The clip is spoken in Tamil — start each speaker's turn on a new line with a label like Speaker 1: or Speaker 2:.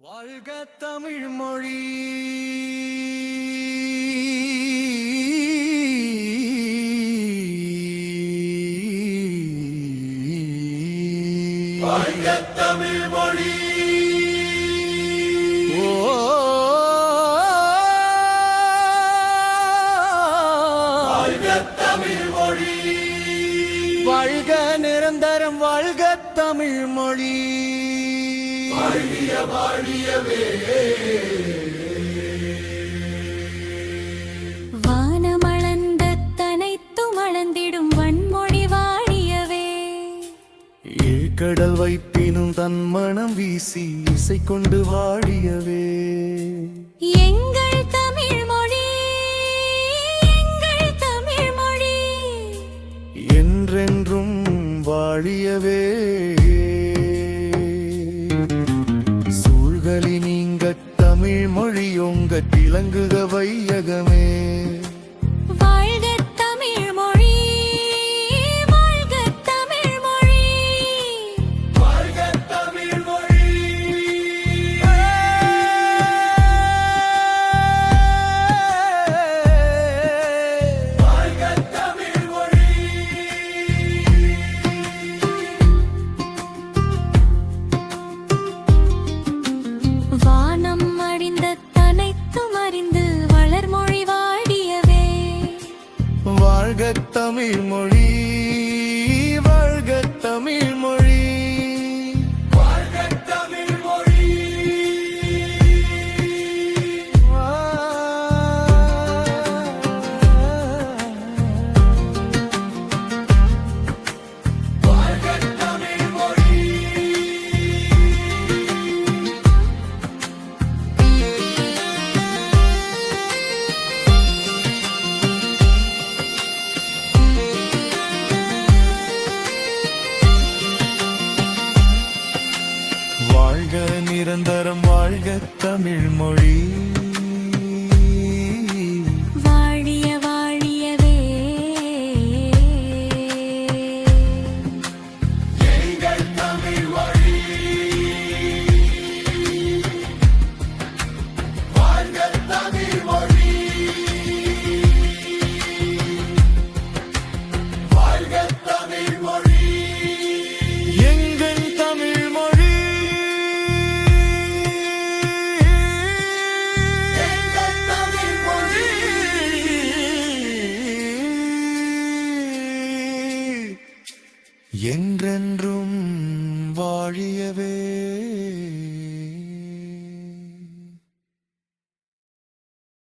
Speaker 1: வாழ்க தமிழ் மொழி. வாழ்க தமிழ் மொழி. வாழ்க தமிழ் மொழி. வாழ்க நிரந்தரம் வாழ்க தமிழ் மொழி. வாழிய வாழியவே.
Speaker 2: வானமளந்த தனைத்தும் அளந்திடும் வன்மொழி வாழியவே.
Speaker 1: ஏழ்கடல் வைப்பினும் தன் மனம் வீசி இசை கொண்டு வாழியவே.
Speaker 2: எங்கள் தமிழ் மொழி, எங்கள் தமிழ் மொழி
Speaker 1: என்றென்றும் வாழியவே. நீங்க தமிழ் மொழியொங்க திலங்குக வையகமே.
Speaker 2: வாழ்க தமிழ் மொழி, வாழ்க தமிழ் மொழி.
Speaker 1: வாழ்க தமிழ் மொழி. வாழ்க தமிழ் மொழி.
Speaker 2: வானம் அறிந்த தனைத்தும் அறிந்து வளர்மொழி வாழியவே.
Speaker 1: வாழ்க தமிழ் மொழி. வாழ்க தமிழ் மொழி. வாழ்க தமிழ் மொழி. வாழ்க தமிழ் மொழி. வாழ்க நிரந்தரம் வாழ்க தமிழ் மொழி.